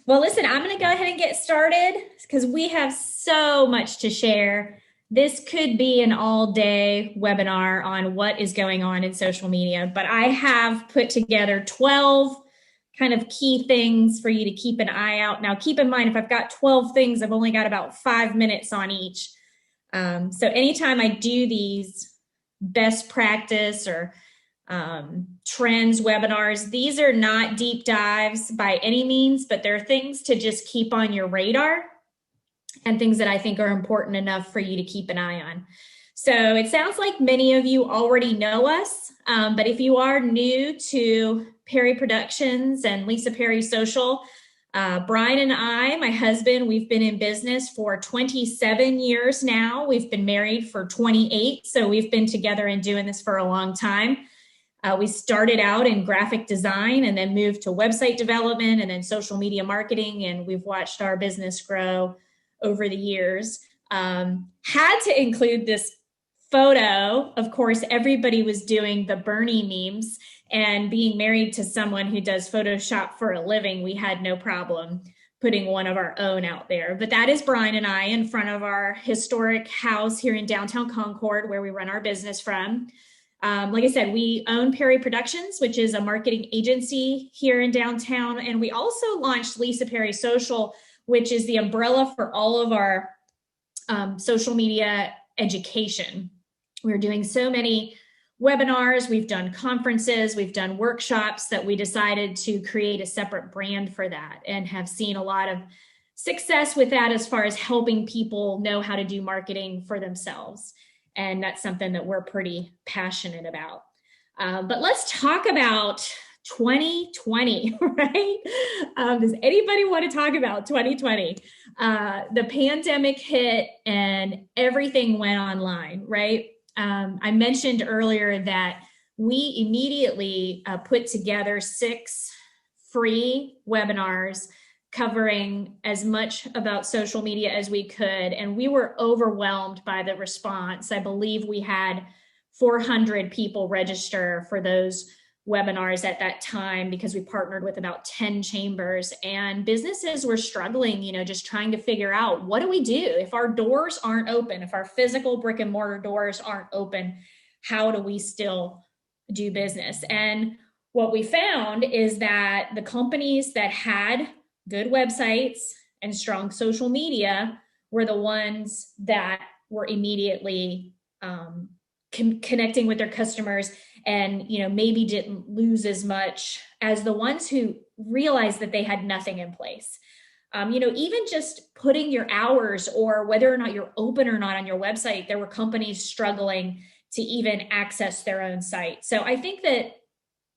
Well, listen, I'm going to go ahead and get started because we have so much to share. This could be an all day webinar on what is going on in social media, but I have put together 12 kind of key things for you to keep an eye out. Now, keep in mind, if I've got 12 things, I've only got about 5 minutes on each. So anytime I do these best practice or trends webinars, these are not deep dives by any means, but they're things to just keep on your radar and things that I think are important enough for you to keep an eye on. So it sounds like many of you already know us, but if you are new to Perry Productions and Lisa Perry Social, Brian and I, my husband, we've been in business for 27 years now. We've been married for 28, so we've been together and doing this for a long time. We started out in graphic design and then moved to website development and then social media marketing, and we've watched our business grow over the years. Had to include this photo. Of course, everybody was doing the Bernie memes, and being married to someone who does Photoshop for a living, we had no problem putting one of our own out there. But that is Brian and I in front of our historic house here in downtown Concord, where we run our business from. Like I said, we own Perry Productions, which is a marketing agency here in downtown. And we also launched Lisa Perry Social, which is the umbrella for all of our social media education. We're doing so many webinars, we've done conferences, we've done workshops that we decided to create a separate brand for that and have seen a lot of success with that as far as helping people know how to do marketing for themselves. And that's something that we're pretty passionate about. But let's talk about 2020, right? Does anybody want to talk about 2020? The pandemic hit and everything went online, right? I mentioned earlier that we immediately put together 6 free webinars covering as much about social media as we could. And we were overwhelmed by the response. I believe we had 400 people register for those webinars at that time because we partnered with about 10 chambers, and businesses were struggling, just trying to figure out, what do we do if our doors aren't open, if our physical brick and mortar doors aren't open, how do we still do business? And what we found is that the companies that had good websites and strong social media were the ones that were immediately connecting with their customers and maybe didn't lose as much as the ones who realized that they had nothing in place. Even just putting your hours or whether or not you're open or not on your website, there were companies struggling to even access their own site. So I think that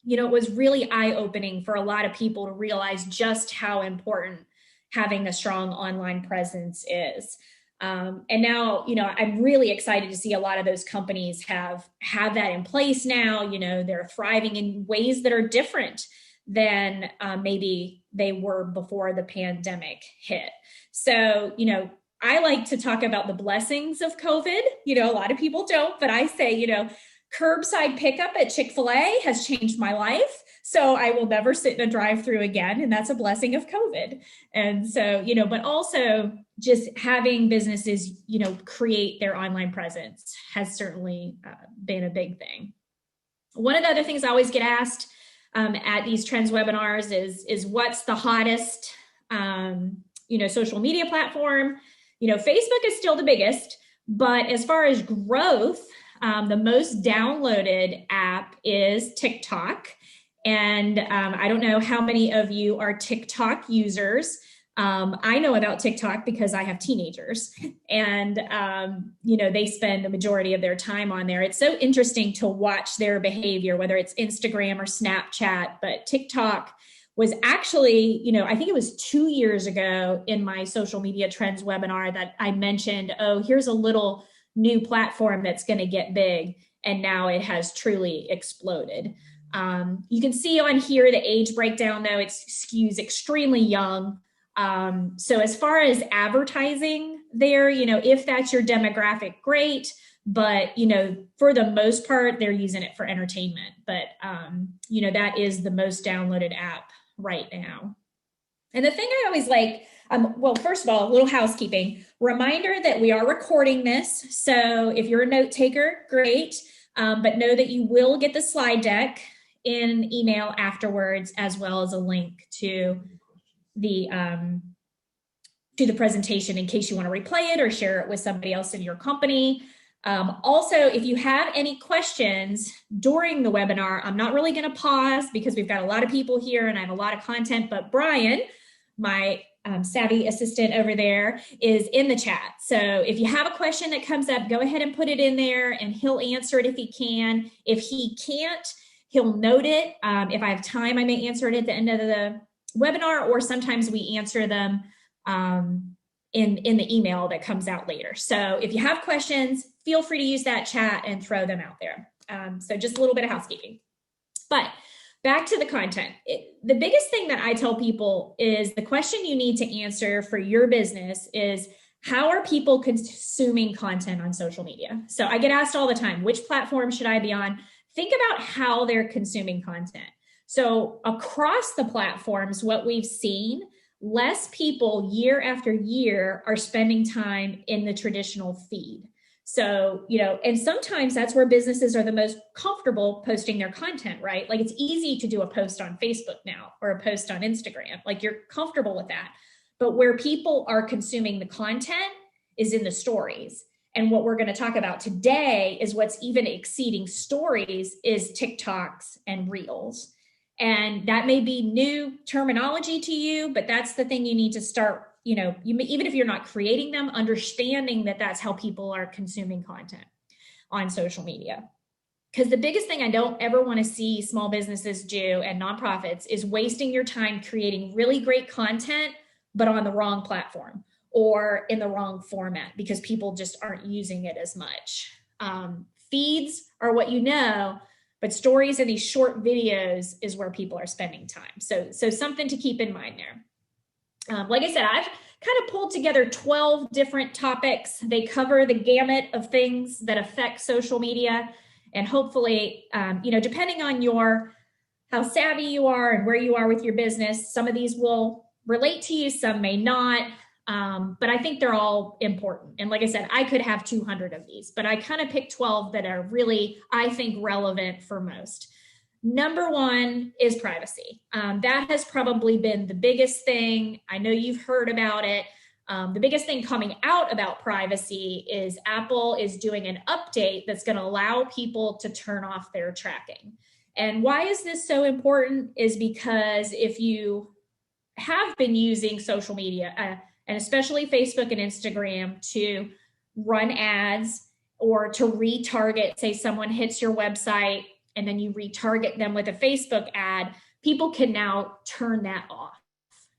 it was really eye-opening for a lot of people to realize just how important having a strong online presence is. And now, I'm really excited to see a lot of those companies have that in place now. They're thriving in ways that are different than maybe they were before the pandemic hit. So, I like to talk about the blessings of COVID. A lot of people don't, but I say, curbside pickup at Chick-fil-A has changed my life. So I will never sit in a drive-through again. And that's a blessing of COVID. And so, but also just having businesses, create their online presence has certainly been a big thing. One of the other things I always get asked at these trends webinars is what's the hottest, social media platform? Facebook is still the biggest, but as far as growth, the most downloaded app is TikTok. And I don't know how many of you are TikTok users. I know about TikTok because I have teenagers and, they spend the majority of their time on there. It's so interesting to watch their behavior, whether it's Instagram or Snapchat, but TikTok was actually, I think it was 2 years ago in my social media trends webinar that I mentioned, here's a little new platform that's going to get big. And now it has truly exploded. You can see on here the age breakdown, though, it skews extremely young. So as far as advertising there, if that's your demographic, great. But, for the most part, they're using it for entertainment. But, that is the most downloaded app right now. And the thing I always like, well, first of all, a little housekeeping reminder that we are recording this. So if you're a note taker, great. But know that you will get the slide deck in an email afterwards, as well as a link to the presentation in case you want to replay it or share it with somebody else in your company. Also, if you have any questions during the webinar, I'm not really going to pause because we've got a lot of people here and I have a lot of content, but Brian, my savvy assistant over there, is in the chat. So if you have a question that comes up, go ahead and put it in there and he'll answer it if he can. If he can't, he'll note it. If I have time, I may answer it at the end of the webinar, or sometimes we answer them in the email that comes out later. So if you have questions, feel free to use that chat and throw them out there. So just a little bit of housekeeping. But back to the content. The biggest thing that I tell people is the question you need to answer for your business is, how are people consuming content on social media? So I get asked all the time, which platform should I be on? Think about how they're consuming content. So across the platforms, what we've seen, less people year after year are spending time in the traditional feed. So, and sometimes that's where businesses are the most comfortable posting their content, right? Like it's easy to do a post on Facebook now or a post on Instagram, like you're comfortable with that. But where people are consuming the content is in the stories. And what we're going to talk about today is what's even exceeding stories is TikToks and Reels. And that may be new terminology to you, but that's the thing you need to start, even if you're not creating them, understanding that that's how people are consuming content on social media. Because the biggest thing I don't ever want to see small businesses do and nonprofits is wasting your time creating really great content, but on the wrong platform or in the wrong format because people just aren't using it as much. Feeds are what you know, but stories and these short videos is where people are spending time. So something to keep in mind there. Like I said, I've kind of pulled together 12 different topics. They cover the gamut of things that affect social media. And hopefully, depending on how savvy you are and where you are with your business, some of these will relate to you, some may not. But I think they're all important. And like I said, I could have 200 of these, but I kind of picked 12 that are really, I think, relevant for most. Number one is privacy. That has probably been the biggest thing. I know you've heard about it. The biggest thing coming out about privacy is Apple is doing an update that's going to allow people to turn off their tracking. And why is this so important is because if you have been using social media, and especially Facebook and Instagram, to run ads or to retarget, say someone hits your website and then you retarget them with a Facebook ad, people can now turn that off.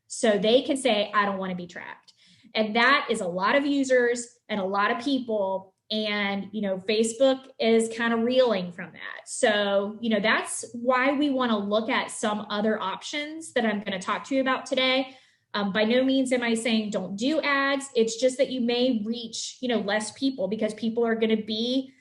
So they can say, I don't want to be tracked. And that is a lot of users and a lot of people. And, Facebook is kind of reeling from that. So, that's why we want to look at some other options that I'm going to talk to you about today. By no means am I saying don't do ads. It's just that you may reach, less people because people are going to be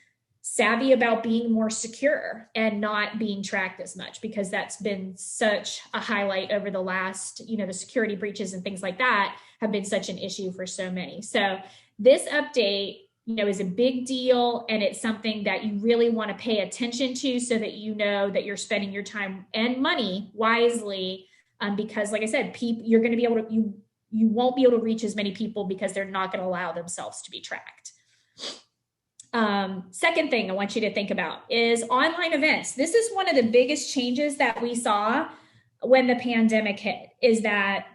savvy about being more secure and not being tracked as much, because that's been such a highlight over the last, the security breaches and things like that have been such an issue for so many. So this update, is a big deal, and it's something that you really want to pay attention to so that you know that you're spending your time and money wisely. Because like I said, you're going to be able to, you won't be able to reach as many people because they're not going to allow themselves to be tracked. Second thing I want you to think about is online events. This is one of the biggest changes that we saw when the pandemic hit, is that,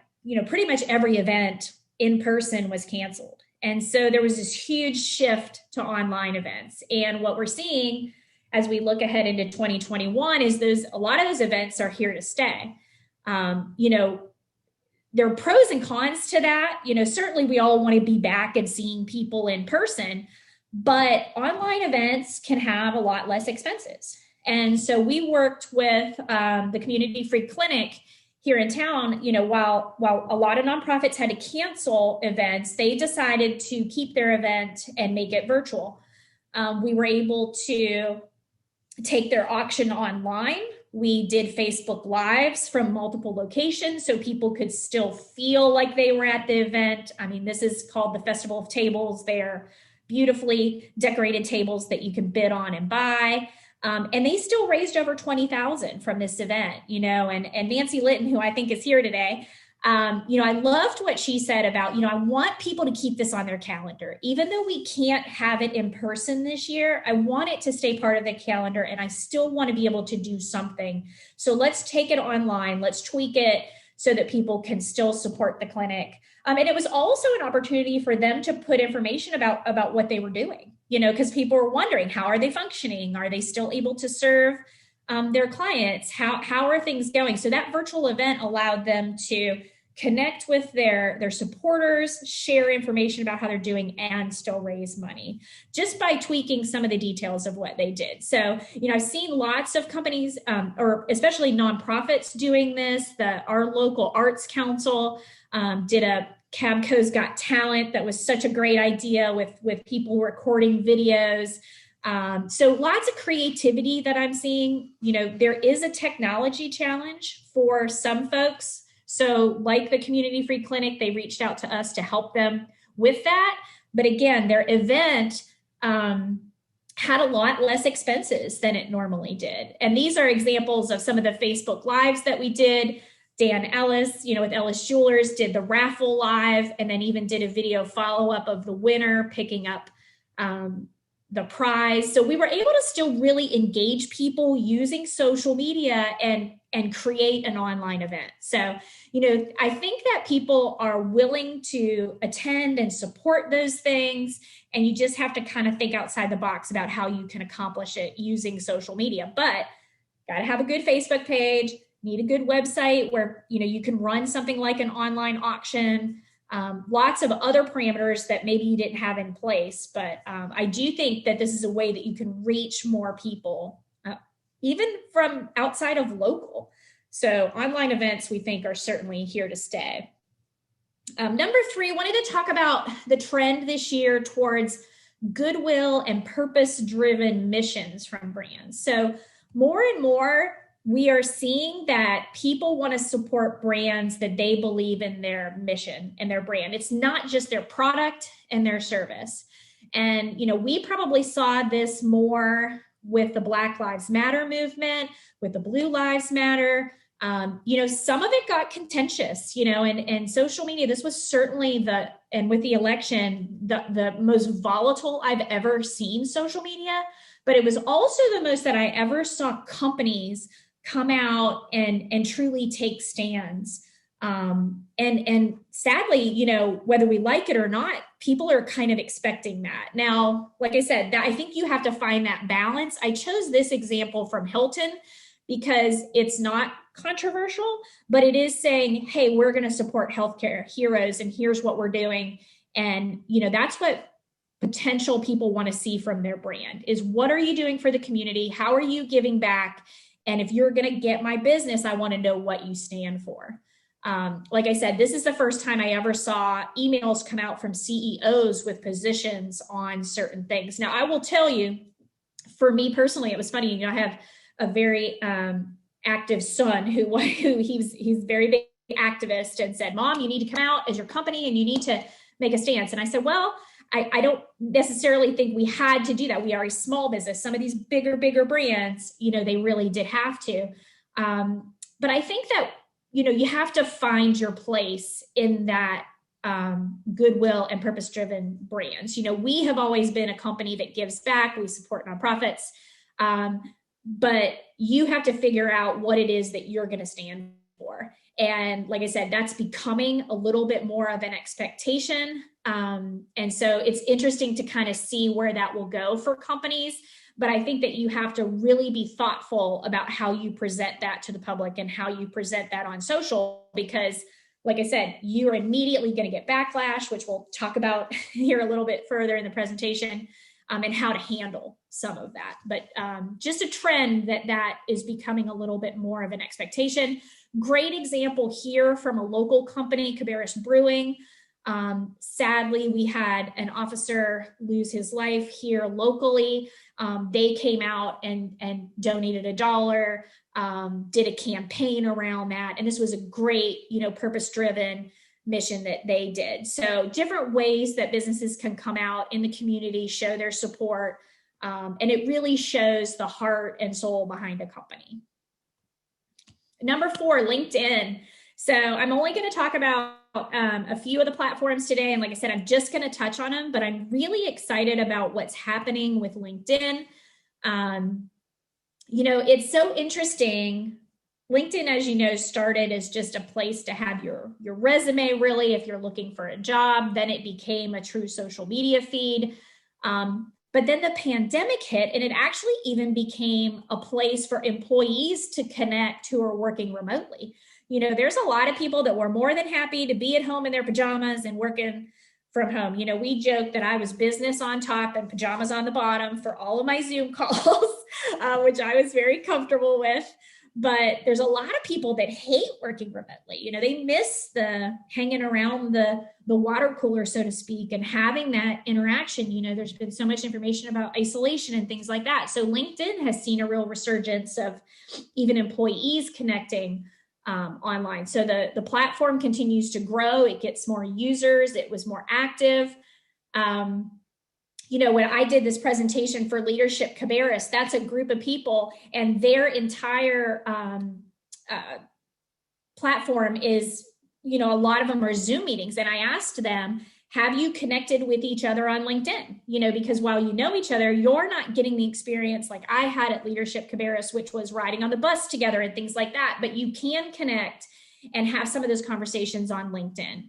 pretty much every event in person was canceled. And so there was this huge shift to online events. And what we're seeing as we look ahead into 2021 is a lot of those events are here to stay. There are pros and cons to that. Certainly we all want to be back and seeing people in person, but online events can have a lot less expenses. And so we worked with the Community Free Clinic here in town. While a lot of nonprofits had to cancel events, they decided to keep their event and make it virtual. We were able to take their auction online, We did Facebook Lives from multiple locations so people could still feel like they were at the event. I mean, this is called the Festival of Tables. They're beautifully decorated tables that you can bid on and buy. And they still raised over 20,000 from this event, and Nancy Litton, who I think is here today, I loved what she said about, I want people to keep this on their calendar. Even though we can't have it in person this year, I want it to stay part of the calendar, and I still want to be able to do something. So let's take it online. Let's tweak it so that people can still support the clinic. And it was also an opportunity for them to put information about what they were doing, because people were wondering, how are they functioning? Are they still able to serve their clients? How are things going? So that virtual event allowed them to connect with their supporters, share information about how they're doing, and still raise money just by tweaking some of the details of what they did. So, I've seen lots of companies, or especially nonprofits, doing this. Our local arts council did a Cabco's Got Talent that was such a great idea with people recording videos. So lots of creativity that I'm seeing. There is a technology challenge for some folks. So like the Community Free Clinic, they reached out to us to help them with that. But again, their event had a lot less expenses than it normally did. And these are examples of some of the Facebook Lives that we did. Dan Ellis, with Ellis Jewelers, did the raffle live, and then even did a video follow-up of the winner picking up the prize. So we were able to still really engage people using social media and create an online event. So, I think that people are willing to attend and support those things, and you just have to kind of think outside the box about how you can accomplish it using social media. But got to have a good Facebook page, need a good website where, you can run something like an online auction. Lots of other parameters that maybe you didn't have in place, but I do think that this is a way that you can reach more people, even from outside of local. So online events, we think, are certainly here to stay. Number 3, I wanted to talk about the trend this year towards goodwill and purpose-driven missions from brands. So more and more, we are seeing that people want to support brands that they believe in their mission and their brand. It's not just their product and their service. And, we probably saw this more with the Black Lives Matter movement, with the Blue Lives Matter. Some of it got contentious, and social media, this was certainly and with the election, the most volatile I've ever seen social media, but it was also the most that I ever saw companies come out and truly take stands. And sadly, whether we like it or not, people are kind of expecting that. Now, like I said, I think you have to find that balance. I chose this example from Hilton because it's not controversial, but it is saying, hey, we're going to support healthcare heroes, and here's what we're doing. And, that's what potential people want to see from their brand is, what are you doing for the community? How are you giving back? And if you're going to get my business, I want to know what you stand for. Like I said, this is the first time I ever saw emails come out from CEOs with positions on certain things. Now, I will tell you, for me personally, it was funny. I have a very active son who he's very big activist, and said, Mom, you need to come out as your company and you need to make a stance. And I said, well, I don't necessarily think we had to do that. We are a small business. Some of these bigger brands, they really did have to. But I think that, you have to find your place in that goodwill and purpose-driven brands. We have always been a company that gives back. We support nonprofits. But you have to figure out what it is that you're going to stand for. And like I said, that's becoming a little bit more of an expectation. And so it's interesting to kind of see where that will go for companies. But I think that you have to really be thoughtful about how you present that to the public and how you present that on social, because like I said, you're immediately going to get backlash, which we'll talk about here a little bit further in the presentation, and how to handle some of that. But just a trend that is becoming a little bit more of an expectation. Great example here from a local company, Cabarrus Brewing. Sadly, we had an officer lose his life here locally. They came out and donated $1, did a campaign around that. And this was a great, purpose-driven mission that they did. So different ways that businesses can come out in the community, show their support. And it really shows the heart and soul behind a company. Number 4, LinkedIn. So I'm only going to talk about a few of the platforms today. And like I said, I'm just going to touch on them, but I'm really excited about what's happening with LinkedIn. It's so interesting. LinkedIn, as you know, started as just a place to have your resume, really, if you're looking for a job. Then it became a true social media feed. But then the pandemic hit, and it actually even became a place for employees to connect who are working remotely. There's a lot of people that were more than happy to be at home in their pajamas and working from home. We joked that I was business on top and pajamas on the bottom for all of my Zoom calls, which I was very comfortable with. But there's a lot of people that hate working remotely. They miss the hanging around the water cooler, so to speak, and having that interaction. There's been so much information about isolation and things like that. So LinkedIn has seen a real resurgence of even employees connecting online. So the platform continues to grow. It gets more users. It was more active. When I did this presentation for Leadership Cabarrus, that's a group of people, and their entire platform is, a lot of them are Zoom meetings. And I asked them, have you connected with each other on LinkedIn? Because while you know each other, you're not getting the experience like I had at Leadership Cabarrus, which was riding on the bus together and things like that. But you can connect and have some of those conversations on LinkedIn.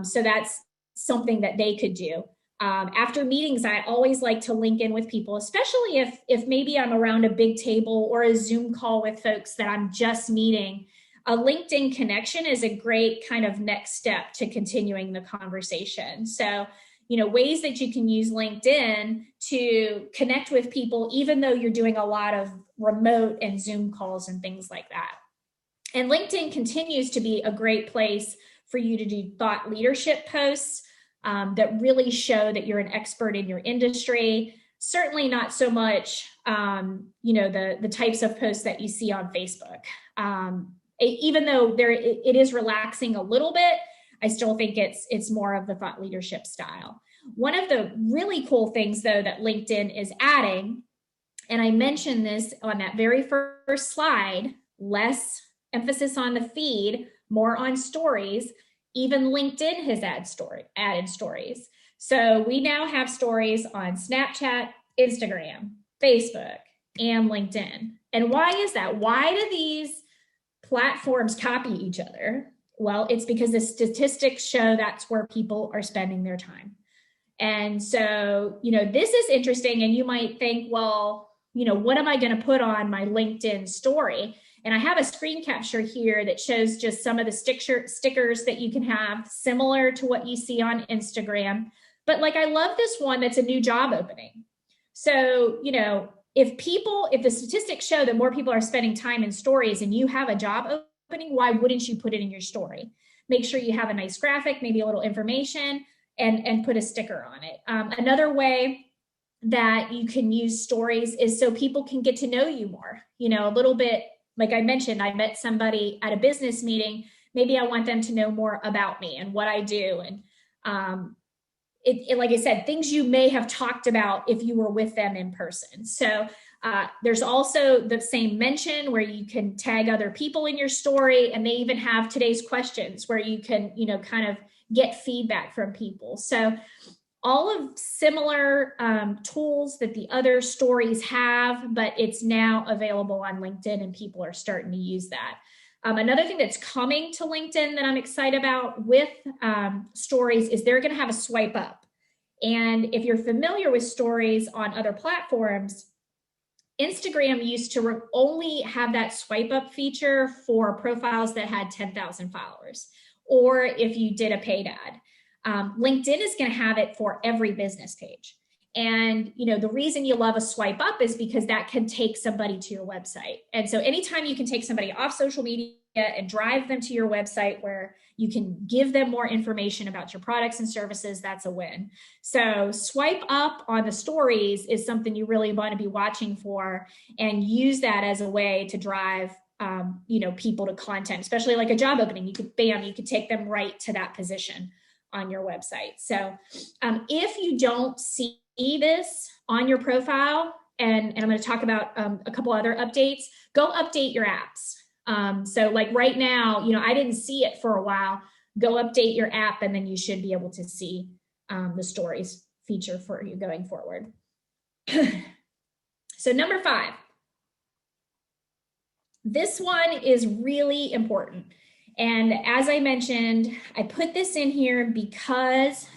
So that's something that they could do. After meetings, I always like to link in with people, especially if maybe I'm around a big table or a Zoom call with folks that I'm just meeting. A LinkedIn connection is a great kind of next step to continuing the conversation. So, ways that you can use LinkedIn to connect with people, even though you're doing a lot of remote and Zoom calls and things like that. And LinkedIn continues to be a great place for you to do thought leadership posts that really show that you're an expert in your industry. Certainly not so much, the types of posts that you see on Facebook. Even though it is relaxing a little bit, I still think it's more of the thought leadership style. One of the really cool things, though, that LinkedIn is adding, and I mentioned this on that very first slide, less emphasis on the feed, more on stories. Even LinkedIn has added stories. So we now have stories on Snapchat, Instagram, Facebook, and LinkedIn. And why is that? Why do these platforms copy each other? Well, it's because the statistics show that's where people are spending their time. And so, this is interesting. And you might think, well, what am I going to put on my LinkedIn story? And I have a screen capture here that shows just some of the stickers that you can have, similar to what you see on Instagram. But I love this one that's a new job opening. So, if the statistics show that more people are spending time in stories and you have a job opening, why wouldn't you put it in your story? Make sure you have a nice graphic, maybe a little information, and put a sticker on it. Another way that you can use stories is so people can get to know you more, a little bit. Like I mentioned, I met somebody at a business meeting. Maybe I want them to know more about me and what I do. And like I said, things you may have talked about if you were with them in person. So there's also the same mention where you can tag other people in your story. And they even have today's questions where you can, kind of get feedback from people. So all of similar tools that the other stories have, but it's now available on LinkedIn and people are starting to use that. Another thing that's coming to LinkedIn that I'm excited about with stories is they're going to have a swipe up. And if you're familiar with stories on other platforms, Instagram used to only have that swipe up feature for profiles that had 10,000 followers, or if you did a paid ad. LinkedIn is going to have it for every business page. And, the reason you love a swipe up is because that can take somebody to your website. And so anytime you can take somebody off social media and drive them to your website where you can give them more information about your products and services, that's a win. So swipe up on the stories is something you really want to be watching for, and use that as a way to drive people to content, especially like a job opening. You could take them right to that position on your website. So if you don't see this on your profile, and I'm going to talk about a couple other updates, go update your apps. So like right now, I didn't see it for a while. Go update your app, and then you should be able to see the stories feature for you going forward. So number 5, this one is really important. And as I mentioned, I put this in here because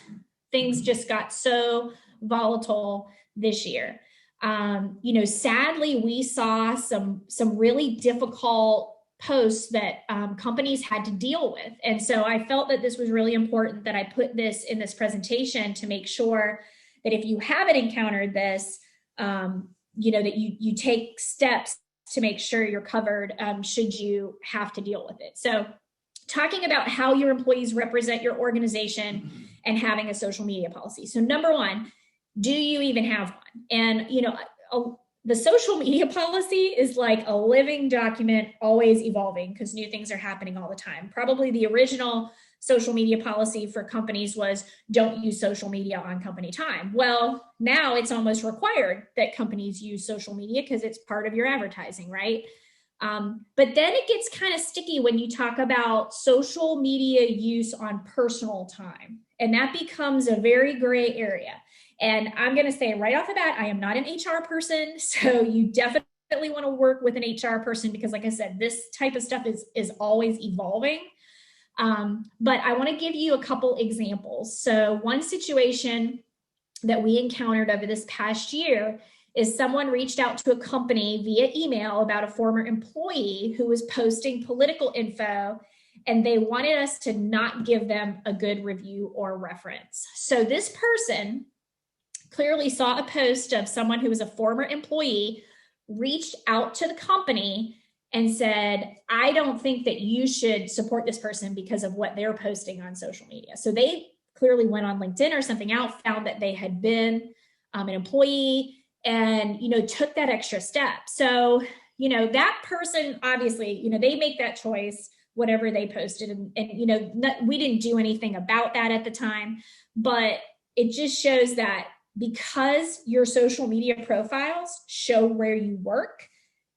things just got so volatile this year. Sadly, we saw some really difficult posts that companies had to deal with. And so I felt that this was really important that I put this in this presentation to make sure that if you haven't encountered this, that you take steps to make sure you're covered should you have to deal with it. So talking about how your employees represent your organization and having a social media policy. So number 1, do you even have one? And, the social media policy is like a living document, always evolving, because new things are happening all the time. Probably the original social media policy for companies was don't use social media on company time. Well, now it's almost required that companies use social media because it's part of your advertising, right? But then it gets kind of sticky when you talk about social media use on personal time, and that becomes a very gray area. And I'm going to say right off the bat, I am not an HR person, so you definitely want to work with an HR person because, like I said, this type of stuff is always evolving. But I want to give you a couple examples. So one situation that we encountered over this past year is someone reached out to a company via email about a former employee who was posting political info, and they wanted us to not give them a good review or reference. So this person clearly saw a post of someone who was a former employee, reached out to the company and said, I don't think that you should support this person because of what they're posting on social media. So they clearly went on LinkedIn or something out, found that they had been an employee, and took that extra step. So that person, obviously, they make that choice, whatever they posted, and we didn't do anything about that at the time, but it just shows that because your social media profiles show where you work,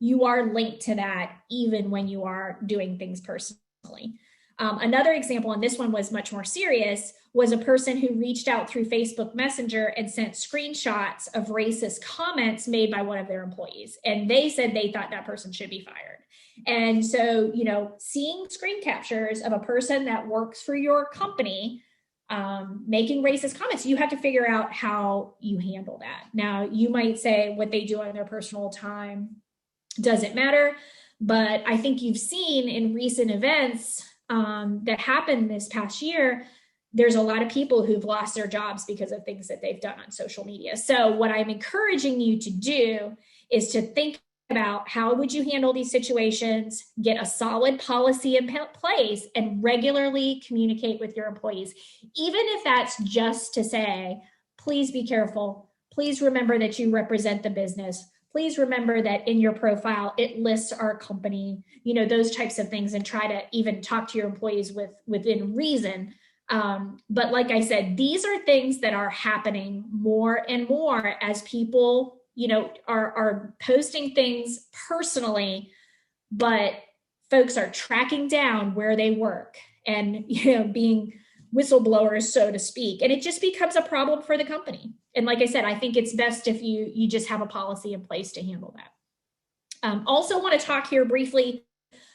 you are linked to that even when you are doing things personally. Another example, and this one was much more serious, was a person who reached out through Facebook Messenger and sent screenshots of racist comments made by one of their employees. And they said they thought that person should be fired. And so, seeing screen captures of a person that works for your company making racist comments, you have to figure out how you handle that. Now, you might say what they do on their personal time doesn't matter, but I think you've seen in recent events that happened this past year, there's a lot of people who've lost their jobs because of things that they've done on social media. So what I'm encouraging you to do is to think about how would you handle these situations, get a solid policy in place, and regularly communicate with your employees. Even if that's just to say, please be careful. Please remember that you represent the business. Please remember that in your profile, it lists our company, those types of things, and try to even talk to your employees within reason. But like I said, these are things that are happening more and more as people are posting things personally, but folks are tracking down where they work and, being whistleblowers, so to speak. And it just becomes a problem for the company. And like I said, I think it's best if you just have a policy in place to handle that. Also want to talk here briefly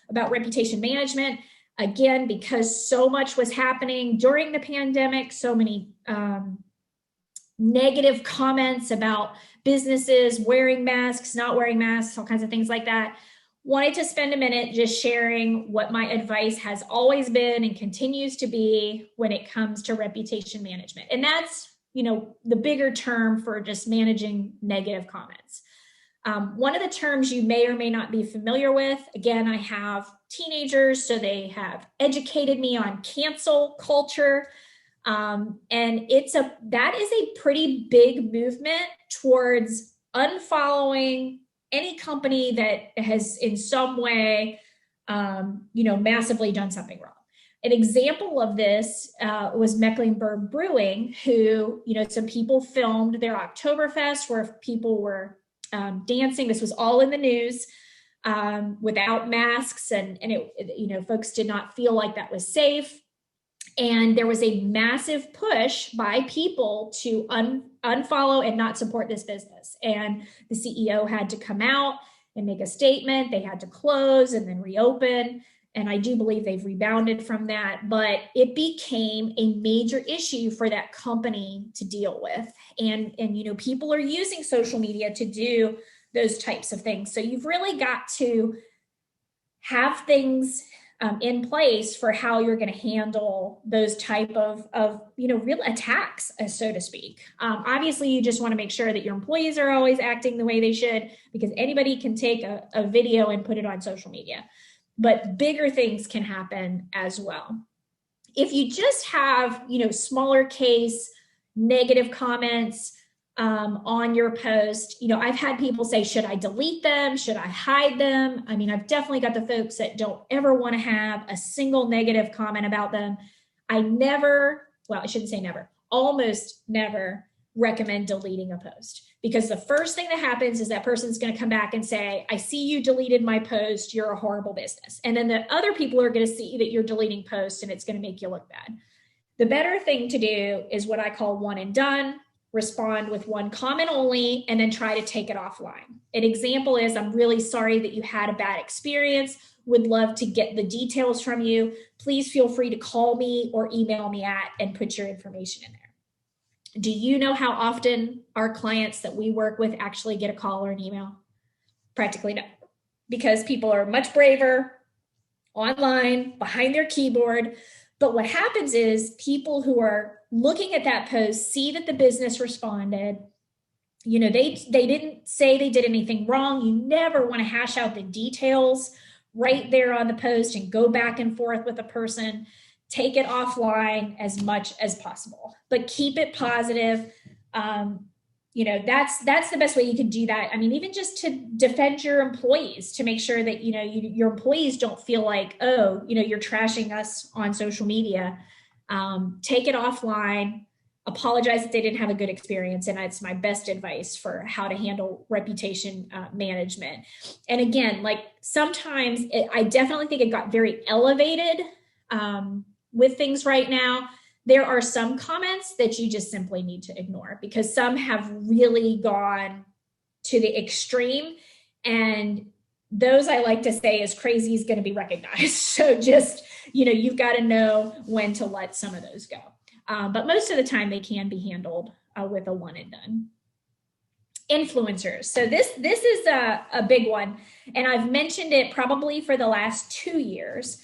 about reputation management. Again, because so much was happening during the pandemic, so many negative comments about businesses wearing masks, not wearing masks, all kinds of things like that. Wanted to spend a minute just sharing what my advice has always been and continues to be when it comes to reputation management. And that's, the bigger term for just managing negative comments. One of the terms you may or may not be familiar with, again, I have teenagers, so they have educated me on cancel culture. And that is a pretty big movement towards unfollowing any company that has in some way, massively done something wrong. An example of this was Mecklenburg Brewing, who, some people filmed their Oktoberfest where people were dancing. This was all in the news without masks, and folks did not feel like that was safe. And there was a massive push by people to unfollow and not support this business. And the CEO had to come out and make a statement. They had to close and then reopen. And I do believe they've rebounded from that, but it became a major issue for that company to deal with. And people are using social media to do those types of things. So you've really got to have things in place for how you're going to handle those type of real attacks, so to speak. Obviously, you just want to make sure that your employees are always acting the way they should, because anybody can take a video and put it on social media. But bigger things can happen as well. If you just have, smaller case negative comments on your post, I've had people say, should I delete them? Should I hide them? I mean, I've definitely got the folks that don't ever want to have a single negative comment about them. I shouldn't say never, almost never recommend deleting a post, because the first thing that happens is that person's going to come back and say, I see you deleted my post. You're a horrible business. And then the other people are going to see that you're deleting posts, and it's going to make you look bad. The better thing to do is what I call one and done. Respond with one comment only, and then try to take it offline. An example is, I'm really sorry that you had a bad experience. Would love to get the details from you. Please feel free to call me or email me at, and put your information in there. Do you know how often our clients that we work with actually get a call or an email? Practically no, because people are much braver online behind their keyboard. But what happens is people who are looking at that post see that the business responded. They didn't say they did anything wrong. You never want to hash out the details right there on the post and go back and forth with a person. Take it offline as much as possible, but keep it positive. That's the best way you can do that. I mean, even just to defend your employees, to make sure that, your employees don't feel like, you're trashing us on social media. Take it offline, apologize if they didn't have a good experience. And that's my best advice for how to handle reputation management. And again, sometimes I definitely think it got very elevated with things right now. There are some comments that you just simply need to ignore, because some have really gone to the extreme, and those, I like to say, is crazy is going to be recognized. So just, you've got to know when to let some of those go. But most of the time they can be handled with a one and done. Influencers. So this is a big one, and I've mentioned it probably for the last 2 years.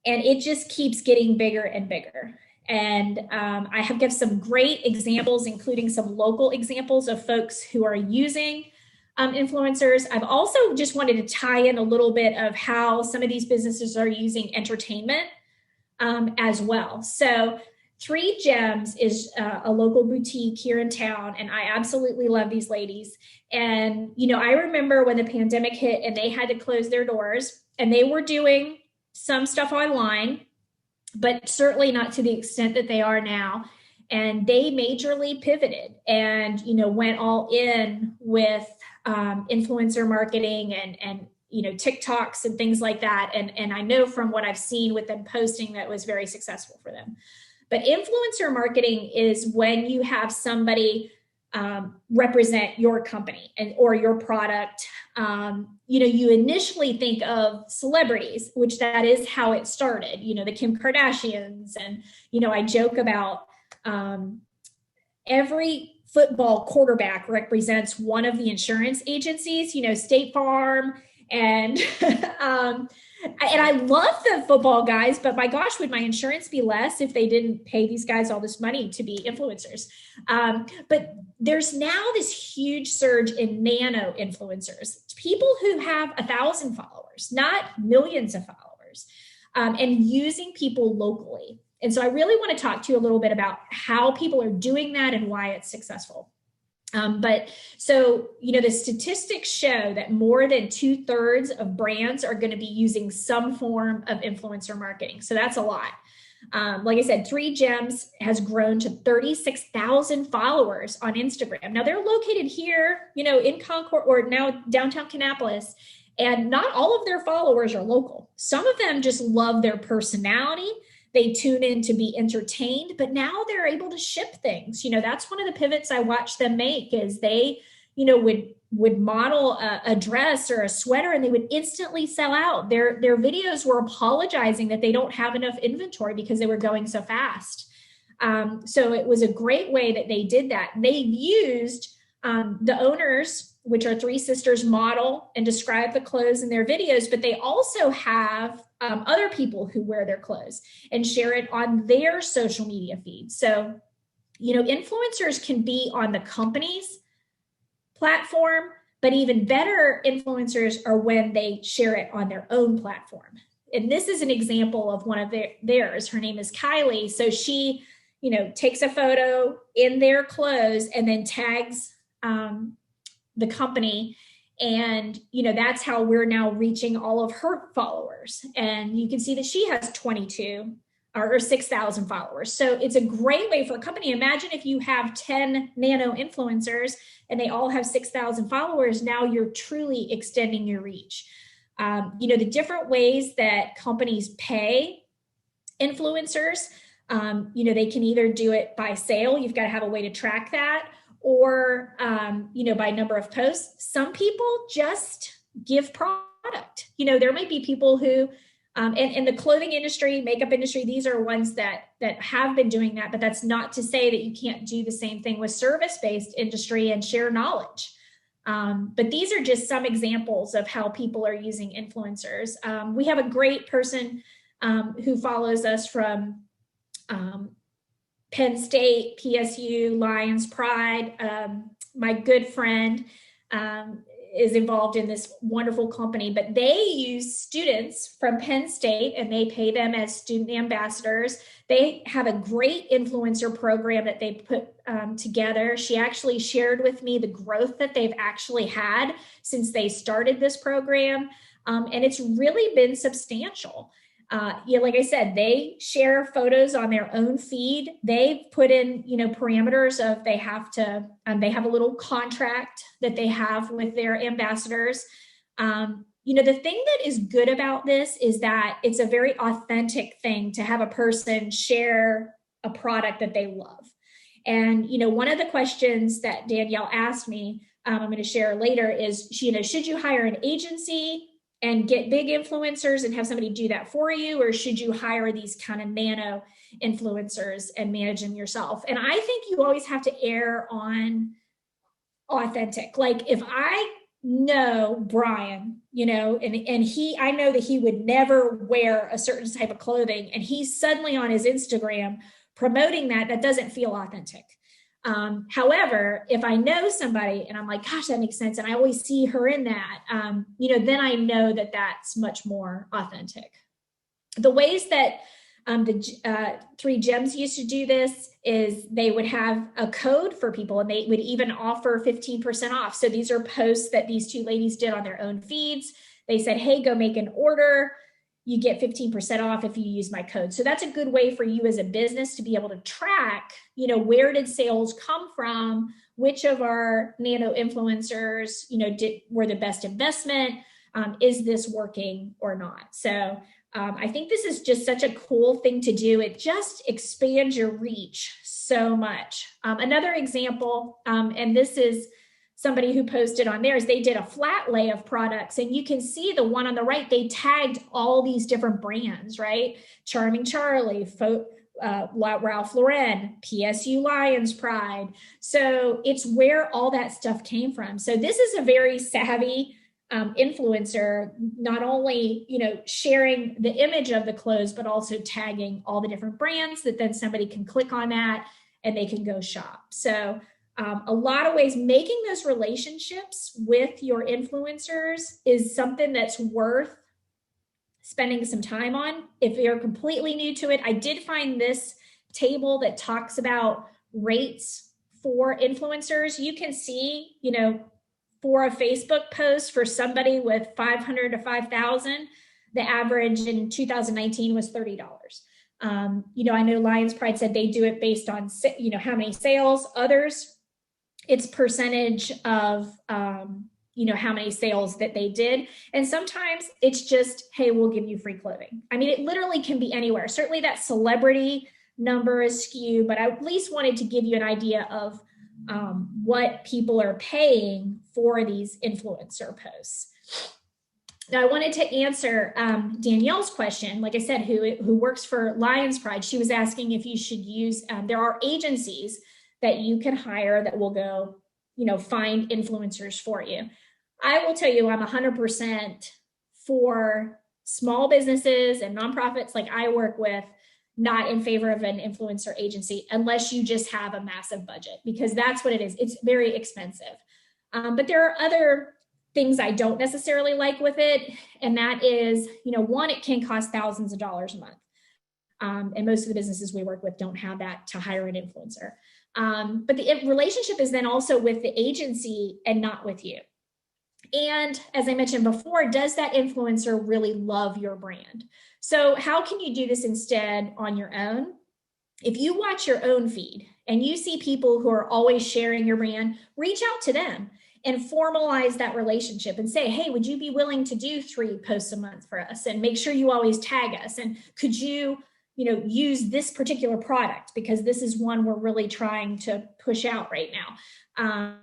And it just keeps getting bigger and bigger. And I have given some great examples, including some local examples of folks who are using influencers. I've also just wanted to tie in a little bit of how some of these businesses are using entertainment as well. So 3 Gems is a local boutique here in town, and I absolutely love these ladies. And, I remember when the pandemic hit and they had to close their doors, and they were doing some stuff online, but certainly not to the extent that they are now. And they majorly pivoted and, went all in with influencer marketing and TikToks and things like that. And I know from what I've seen with them posting, that was very successful for them. But influencer marketing is when you have somebody represent your company or your product. You initially think of celebrities, which that is how it started, the Kim Kardashians. And, I joke about every football quarterback represents one of the insurance agencies, State Farm and And I love the football guys, but my gosh, would my insurance be less if they didn't pay these guys all this money to be influencers? But there's now this huge surge in nano influencers, people who have 1,000 followers, not millions of followers, and using people locally. And so I really want to talk to you a little bit about how people are doing that and why it's successful. But so, the statistics show that more than 2/3 of brands are going to be using some form of influencer marketing. So that's a lot. Like I said, 3Gems has grown to 36,000 followers on Instagram. Now they're located here, in Concord or now downtown Kannapolis, and not all of their followers are local. Some of them just love their personality. They tune in to be entertained, but now they're able to ship things. That's one of the pivots I watched them make is they, would model a dress or a sweater and they would instantly sell out. Their videos were apologizing that they don't have enough inventory because they were going so fast. So it was a great way that they did that. They've used the owners, which are 3 sisters, model and describe the clothes in their videos, but they also have other people who wear their clothes and share it on their social media feeds. So, influencers can be on the company's platform, but even better influencers are when they share it on their own platform. And this is an example of one of theirs. Her name is Kylie. So she, takes a photo in their clothes and then tags the company. And, that's how we're now reaching all of her followers. And you can see that she has 22 or 6,000 followers. So it's a great way for a company. Imagine if you have 10 nano influencers and they all have 6,000 followers. Now you're truly extending your reach. The different ways that companies pay influencers, they can either do it by sale. You've got to have a way to track that. Or, by number of posts. Some people just give product. There might be people who, in the clothing industry, makeup industry, these are ones that have been doing that, but that's not to say that you can't do the same thing with service-based industry and share knowledge. But these are just some examples of how people are using influencers. We have a great person who follows us from Penn State, PSU, Lions Pride. My good friend is involved in this wonderful company, but they use students from Penn State and they pay them as student ambassadors. They have a great influencer program that they put together. She actually shared with me the growth that they've actually had since they started this program. And it's really been substantial. Like I said, they share photos on their own feed. They've put in, parameters of they have a little contract that they have with their ambassadors. The thing that is good about this is that it's a very authentic thing to have a person share a product that they love. And, one of the questions that Danielle asked me, I'm going to share later is, should you hire an agency and get big influencers and have somebody do that for you? Or should you hire these kind of nano influencers and manage them yourself? And I think you always have to err on authentic. Like if I know Brian, and I know that he would never wear a certain type of clothing, and he's suddenly on his Instagram promoting that doesn't feel authentic. However, if I know somebody and I'm like, gosh, that makes sense, and I always see her in that, then I know that that's much more authentic. The ways that the 3Gems used to do this is they would have a code for people, and they would even offer 15% off. So these are posts that these 2 ladies did on their own feeds. They said, hey, go make an order. You get 15% off if you use my code. So that's a good way for you as a business to be able to track, where did sales come from? Which of our nano influencers, were the best investment? Is this working or not? So I think this is just such a cool thing to do. It just expands your reach so much. Another example, and this is somebody who posted on theirs, they did a flat lay of products, and you can see the one on the right, they tagged all these different brands, right? Charming Charlie, Ralph Lauren, PSU Lions Pride. So it's where all that stuff came from. So this is a very savvy influencer, not only, sharing the image of the clothes, but also tagging all the different brands that then somebody can click on that and they can go shop. So a lot of ways, making those relationships with your influencers is something that's worth spending some time on. If you're completely new to it, I did find this table that talks about rates for influencers. You can see, for a Facebook post for somebody with 500 to 5,000, the average in 2019 was $30. I know Lions Pride said they do it based on, how many sales. Others, it's percentage of, how many sales that they did. And sometimes it's just, hey, we'll give you free clothing. I mean, it literally can be anywhere. Certainly that celebrity number is skewed, but I at least wanted to give you an idea of what people are paying for these influencer posts. Now, I wanted to answer Danielle's question. Like I said, who works for Lions Pride, she was asking if you should use, there are agencies that you can hire that will go, find influencers for you. I will tell you, I'm 100% for small businesses and nonprofits like I work with, not in favor of an influencer agency unless you just have a massive budget, because that's what it is. It's very expensive. But there are other things I don't necessarily like with it. And that is, one, it can cost thousands of dollars a month. And most of the businesses we work with don't have that to hire an influencer. But the relationship is then also with the agency and not with you. And as I mentioned before, does that influencer really love your brand? So how can you do this instead on your own? If you watch your own feed and you see people who are always sharing your brand, reach out to them and formalize that relationship and say, hey, would you be willing to do 3 posts a month for us? And make sure you always tag us. And could you, use this particular product, because this is one we're really trying to push out right now.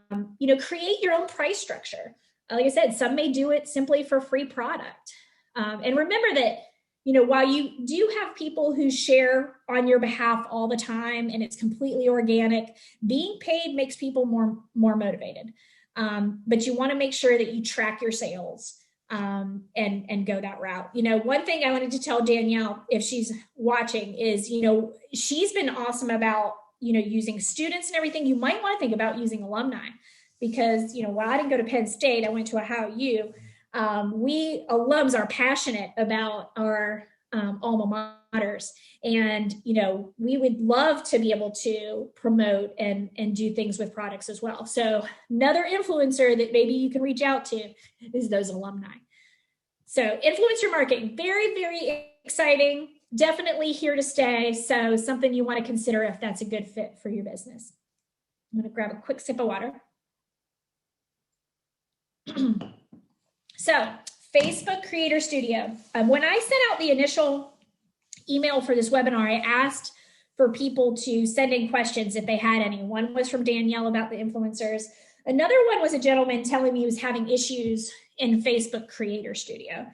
Create your own price structure. Like I said, some may do it simply for free product. And remember that, while you do have people who share on your behalf all the time and it's completely organic, being paid makes people more motivated. But you want to make sure that you track your sales and go that route. One thing I wanted to tell Danielle, if she's watching, is, she's been awesome about, using students and everything. You might want to think about using alumni, because, while I didn't go to Penn State, I went to Ohio U. We alums are passionate about our alma maters. And, we would love to be able to promote and do things with products as well. So another influencer that maybe you can reach out to is those alumni. So influencer marketing, very, very exciting, definitely here to stay. So something you want to consider if that's a good fit for your business. I'm going to grab a quick sip of water. So Facebook Creator Studio. When I sent out the initial email for this webinar, I asked for people to send in questions if they had any. One was from Danielle about the influencers. Another one was a gentleman telling me he was having issues in Facebook Creator Studio.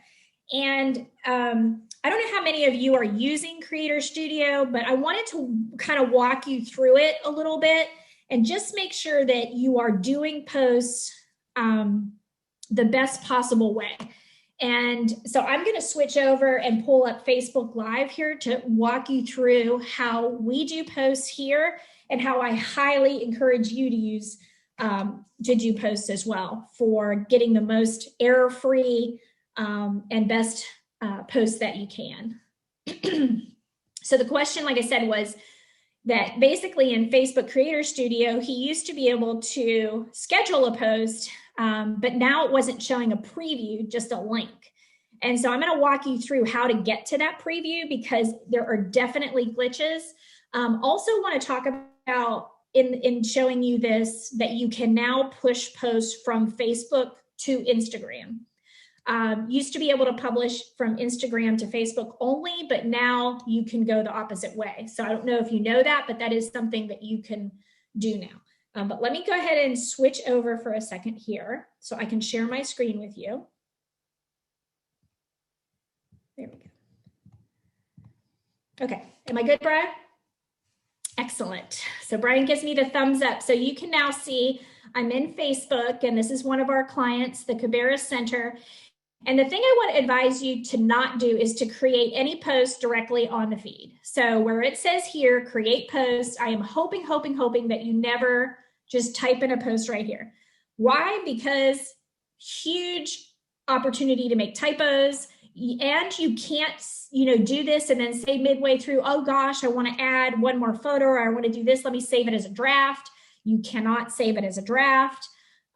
And I don't know how many of you are using Creator Studio, but I wanted to kind of walk you through it a little bit and just make sure that you are doing posts the best possible way. And so I'm going to switch over and pull up Facebook Live here to walk you through how we do posts here and how I highly encourage you to use to do posts as well for getting the most error-free and best posts that you can. So the question, like I said, was that basically in Facebook Creator Studio, he used to be able to schedule a post, but now it wasn't showing a preview, just a link. And so I'm going to walk you through how to get to that preview, because there are definitely glitches. Also want to talk about in showing you this, that you can now push posts from Facebook to Instagram. Used to be able to publish from Instagram to Facebook only, but now you can go the opposite way. So I don't know if you know that, but that is something that you can do now. But let me go ahead and switch over for a second here so I can share my screen with you. There we go. Okay, am I good, Brian? Excellent. So Brian gives me the thumbs up. So you can now see I'm in Facebook, and this is one of our clients, the Cabarrus Center. And the thing I want to advise you to not do is to create any post directly on the feed. So where it says here, create post, I am hoping that you never just type in a post right here. Why? Because huge opportunity to make typos, and you can't, do this and then say midway through, oh gosh, I want to add one more photo, or I want to do this, let me save it as a draft. You cannot save it as a draft.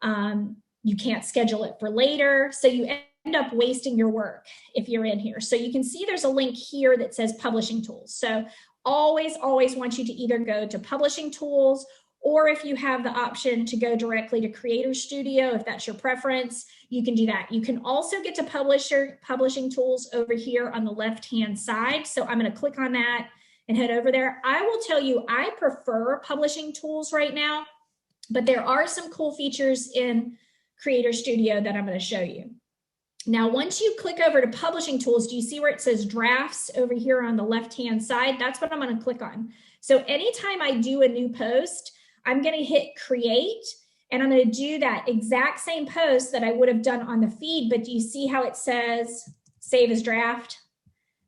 You can't schedule it for later. So you end up wasting your work if you're in here. So you can see there's a link here that says publishing tools. So always want you to either go to publishing tools, or if you have the option to go directly to Creator Studio, if that's your preference, you can do that. You can also get to publishing tools over here on the left-hand side. So I'm going to click on that and head over there. I will tell you, I prefer publishing tools right now, but there are some cool features in Creator Studio that I'm going to show you. Now, once you click over to publishing tools, do you see where it says drafts over here on the left-hand side? That's what I'm going to click on. So anytime I do a new post, I'm going to hit create, and I'm going to do that exact same post that I would have done on the feed. But do you see how it says save as draft?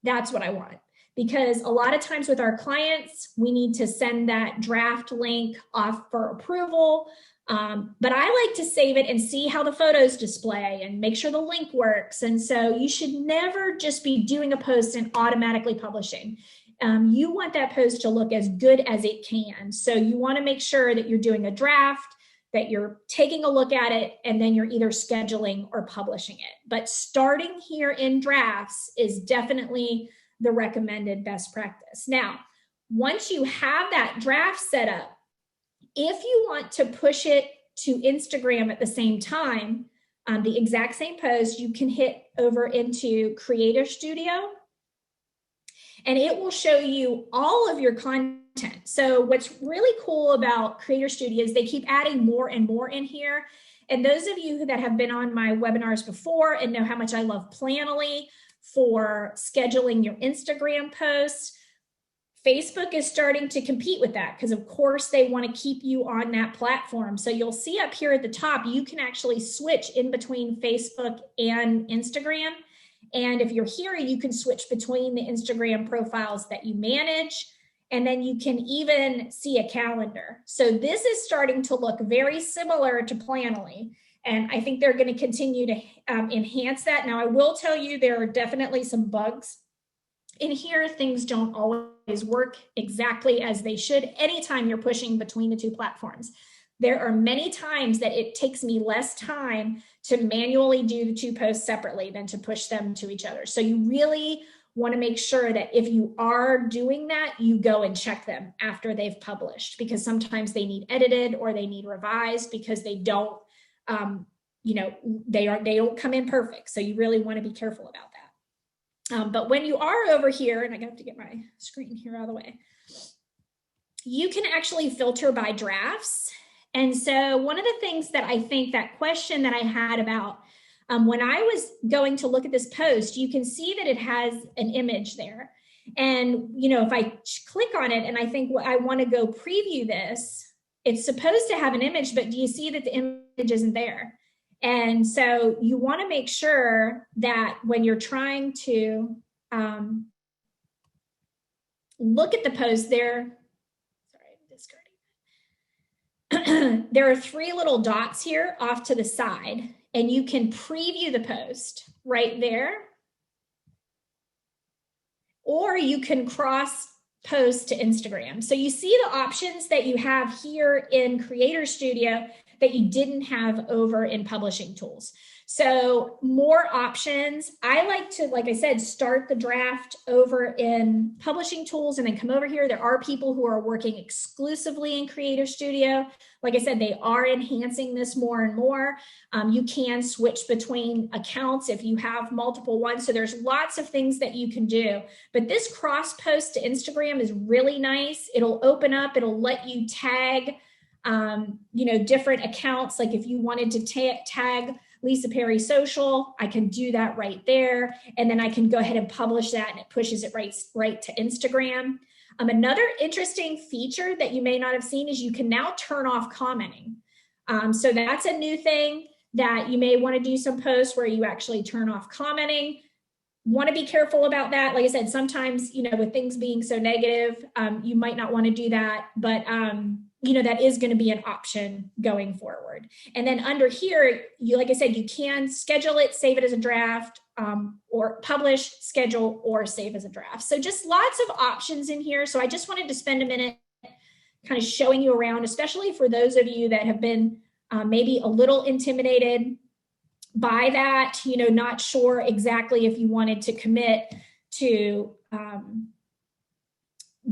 That's what I want. Because a lot of times with our clients, we need to send that draft link off for approval. But I like to save it and see how the photos display and make sure the link works. And so you should never just be doing a post and automatically publishing. You want that post to look as good as it can. So you want to make sure that you're doing a draft, that you're taking a look at it, and then you're either scheduling or publishing it. But starting here in drafts is definitely the recommended best practice. Now, once you have that draft set up, if you want to push it to Instagram at the same time, the exact same post, you can hit over into Creator Studio, and it will show you all of your content. So what's really cool about Creator Studio is they keep adding more and more in here. And those of you that have been on my webinars before and know how much I love Planoly for scheduling your Instagram posts, Facebook is starting to compete with that because, of course, they want to keep you on that platform. So you'll see up here at the top, you can actually switch in between Facebook and Instagram. And if you're here, you can switch between the Instagram profiles that you manage, and then you can even see a calendar. So this is starting to look very similar to Planoly. And I think they're going to continue to enhance that. Now, I will tell you, there are definitely some bugs in here. Things don't always work exactly as they should anytime you're pushing between the two platforms. There are many times that it takes me less time to manually do the two posts separately than to push them to each other. So you really want to make sure that if you are doing that, you go and check them after they've published, because sometimes they need edited or they need revised because they don't, they don't come in perfect. So you really want to be careful about that. But when you are over here, and I have to get my screen here out of the way, you can actually filter by drafts. And so one of the things that I think, that question that I had about when I was going to look at this post, you can see that it has an image there. And, if I click on it and I think, well, I want to go preview this, it's supposed to have an image, but do you see that the image isn't there? And so you want to make sure that when you're trying to look at the post there, there are three little dots here off to the side, and you can preview the post right there, or you can cross post to Instagram. So you see the options that you have here in Creator Studio that you didn't have over in Publishing Tools. So more options. I like to, like I said, start the draft over in Publishing Tools and then come over here. There are people who are working exclusively in Creator Studio. Like I said, they are enhancing this more and more. You can switch between accounts if you have multiple ones. So there's lots of things that you can do. But this cross post to Instagram is really nice. It'll open up, it'll let you tag, different accounts. Like if you wanted to tag Lisa Perry Social, I can do that right there. And then I can go ahead and publish that, and it pushes it right to Instagram. Another interesting feature that you may not have seen is you can now turn off commenting. So that's a new thing that you may want to do some posts where you actually turn off commenting. Want to be careful about that. Like I said, sometimes, with things being so negative, you might not want to do that, but that is going to be an option going forward. And then under here, like I said, you can schedule it, save it as a draft, or publish, schedule, or save as a draft. So just lots of options in here. So I just wanted to spend a minute kind of showing you around, especially for those of you that have been maybe a little intimidated by that, not sure exactly if you wanted to commit to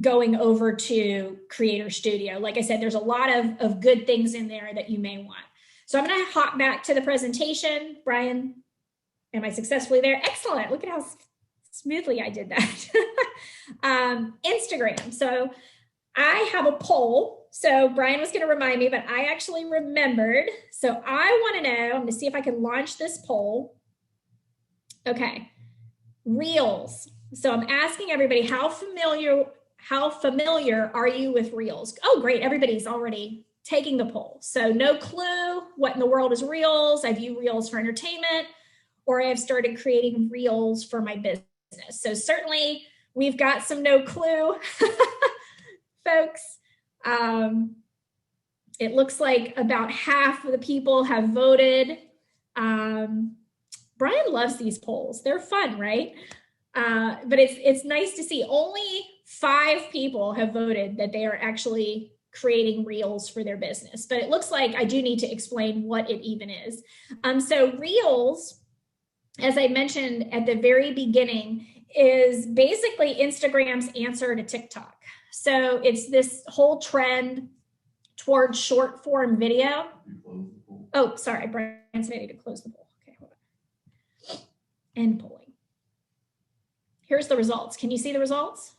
going over to Creator Studio. Like I said, there's a lot of good things in there that you may want. So I'm going to hop back to the presentation. Brian, am I successfully there? Excellent. Look at how smoothly I did that. Instagram. So I have a poll. So Brian was going to remind me, but I actually remembered. So I want to know, I'm going to see if I can launch this poll. Okay. Reels. So I'm asking everybody, how familiar are you with Reels? Oh, great. Everybody's already taking the poll. So no clue what in the world is Reels. I view Reels for entertainment, or I've started creating Reels for my business. So certainly we've got some no clue folks. It looks like about half of the people have voted. Brian loves these polls. They're fun, right? But it's nice to see only 5 people have voted that they are actually creating Reels for their business. But it looks like I do need to explain what it even is. So Reels, as I mentioned at the very beginning, is basically Instagram's answer to TikTok. So it's this whole trend towards short form video. Oh, sorry, Brian's ready to close the poll. Okay, hold on. End polling. Here's the results. Can you see the results?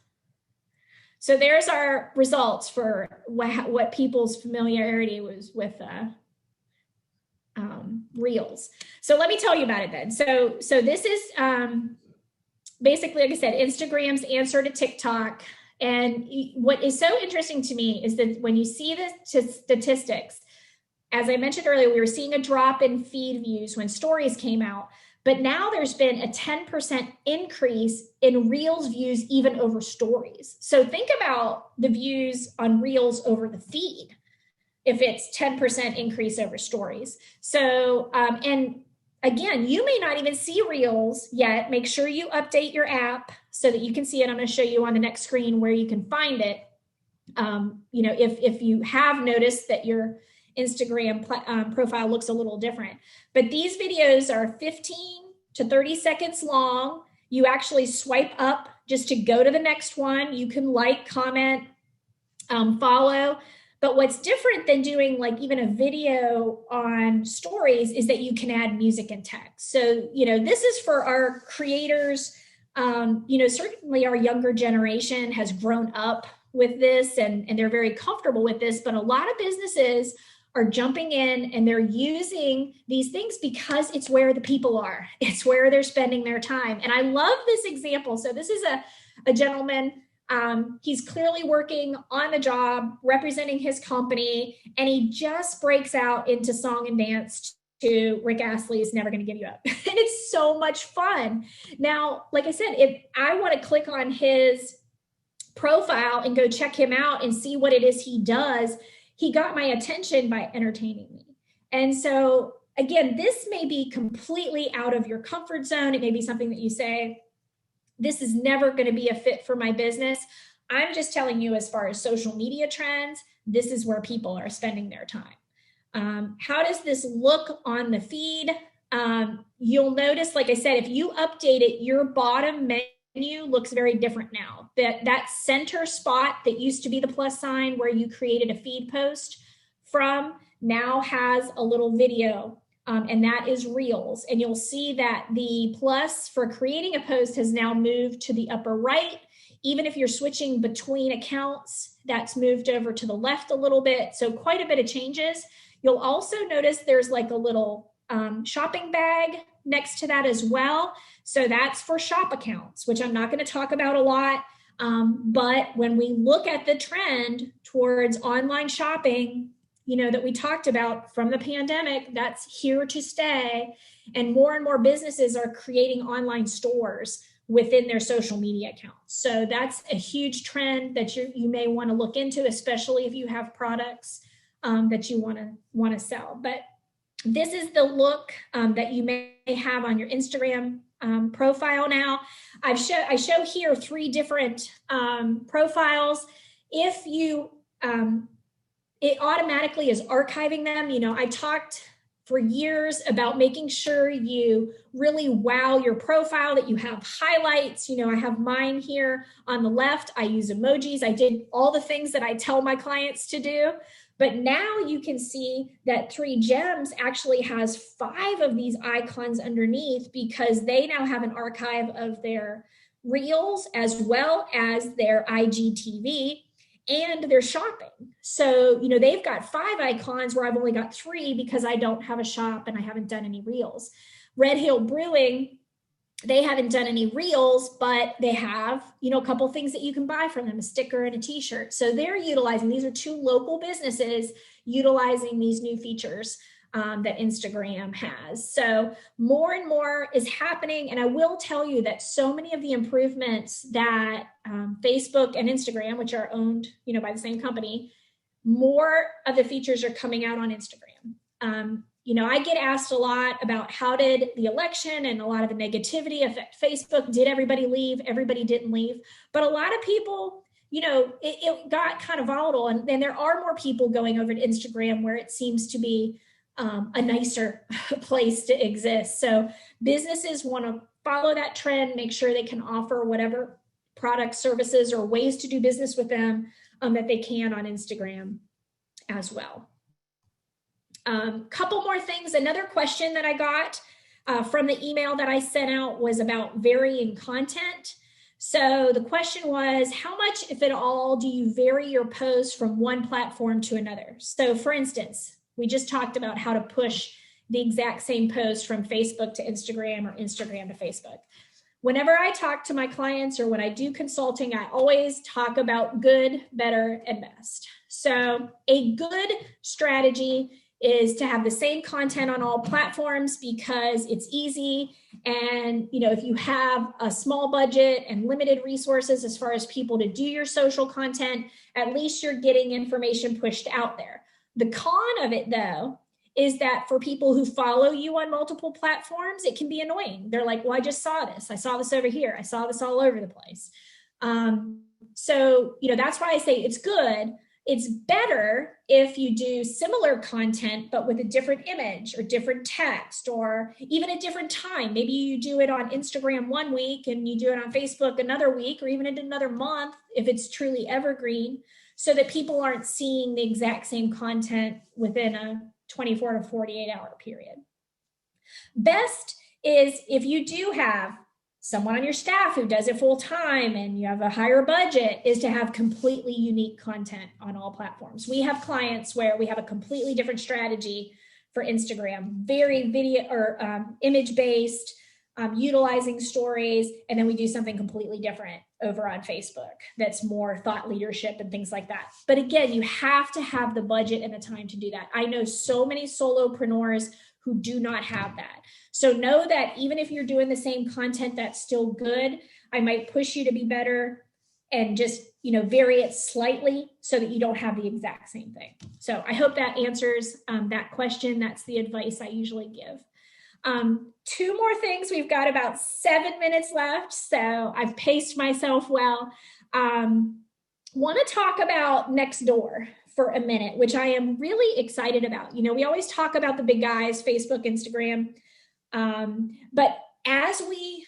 So there's our results for what people's familiarity was with Reels. So let me tell you about it then. So this is basically, like I said, Instagram's answer to TikTok. And what is so interesting to me is that when you see the statistics, as I mentioned earlier, we were seeing a drop in feed views when stories came out, but now there's been a 10% increase in Reels views even over stories. So think about the views on Reels over the feed, if it's 10% increase over stories. So, and again, you may not even see Reels yet. Make sure you update your app so that you can see it. I'm going to show you on the next screen where you can find it. If you have noticed that your Instagram profile looks a little different, but these videos are 15 to 30 seconds long. You actually swipe up just to go to the next one. You can like, comment, follow. But what's different than doing like even a video on stories is that you can add music and text. So, this is for our creators. Certainly our younger generation has grown up with this and they're very comfortable with this, but a lot of businesses are jumping in and they're using these things because it's where the people are. It's where they're spending their time. And I love this example. So this is a gentleman. He's clearly working on the job, representing his company, and he just breaks out into song and dance to Rick Astley's Never Gonna Give You Up. And it's so much fun. Now, like I said, if I want to click on his profile and go check him out and see what it is he does, he got my attention by entertaining me. And so again, this may be completely out of your comfort zone. It may be something that you say, this is never going to be a fit for my business. I'm just telling you, as far as social media trends, this is where people are spending their time. How does this look on the feed? You'll notice, like I said, if you update it, your bottom menu looks very different now. That center spot that used to be the plus sign where you created a feed post from now has a little video. And that is Reels. And you'll see that the plus for creating a post has now moved to the upper right. Even if you're switching between accounts, that's moved over to the left a little bit. So quite a bit of changes. You'll also notice there's like a little shopping bag next to that as well. So that's for shop accounts, which I'm not going to talk about a lot. But when we look at the trend towards online shopping, that we talked about from the pandemic, that's here to stay. And more businesses are creating online stores within their social media accounts. So that's a huge trend that you may want to look into, especially if you have products that you want to sell. But this is the look that you may have on your Instagram profile now. I show here 3 different profiles. If you, it automatically is archiving them. I talked for years about making sure you really wow your profile, that you have highlights. I have mine here on the left. I use emojis. I did all the things that I tell my clients to do. But now you can see that 3 Gems actually has 5 of these icons underneath, because they now have an archive of their reels as well as their IGTV and their shopping. So, they've got 5 icons where I've only got 3 because I don't have a shop and I haven't done any reels. Red Hill Brewing, they haven't done any reels, but they have, a couple things that you can buy from them, a sticker and a t-shirt. So they're utilizing, these are 2 local businesses utilizing these new features that Instagram has. So more and more is happening. And I will tell you that so many of the improvements that Facebook and Instagram, which are owned, by the same company, more of the features are coming out on Instagram. I get asked a lot about how did the election and a lot of the negativity affect Facebook? Did everybody leave? Everybody didn't leave. But a lot of people, it got kind of volatile. And then there are more people going over to Instagram, where it seems to be a nicer place to exist. So businesses want to follow that trend, make sure they can offer whatever products, services, or ways to do business with them that they can on Instagram as well. Couple more things. Another question that I got from the email that I sent out was about varying content. So the question was, how much, if at all, do you vary your posts from one platform to another? So for instance, we just talked about how to push the exact same post from Facebook to Instagram or Instagram to Facebook. Whenever I talk to my clients or when I do consulting, I always talk about good, better, and best. So a good strategy is to have the same content on all platforms, because it's easy. And, if you have a small budget and limited resources as far as people to do your social content, at least you're getting information pushed out there. The con of it, though, is that for people who follow you on multiple platforms, it can be annoying. They're like, well, I just saw this. I saw this over here. I saw this all over the place. So, that's why I say it's good. It's better if you do similar content, but with a different image or different text, or even a different time. Maybe you do it on Instagram one week and you do it on Facebook another week, or even in another month if it's truly evergreen, so that people aren't seeing the exact same content within a 24 to 48 hour period. Best is if you do have someone on your staff who does it full time and you have a higher budget, is to have completely unique content on all platforms. We have clients where we have a completely different strategy for Instagram, very video or image based, utilizing stories, and then we do something completely different over on Facebook that's more thought leadership and things like that. But again, you have to have the budget and the time to do that. I know so many solopreneurs who do not have that. So know that even if you're doing the same content, that's still good. I might push you to be better and just, vary it slightly so that you don't have the exact same thing. So I hope that answers that question. That's the advice I usually give. 2 more things. We've got about 7 minutes left, so I've paced myself well. Want to talk about Nextdoor for a minute, which I am really excited about. We always talk about the big guys, Facebook, Instagram, but as we,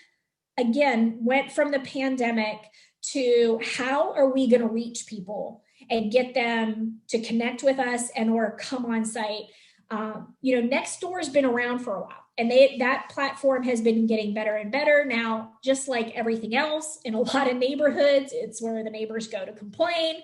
again, went from the pandemic to how are we going to reach people and get them to connect with us and or come on site, Nextdoor has been around for a while. And that platform has been getting better and better. Now, just like everything else, in a lot of neighborhoods, it's where the neighbors go to complain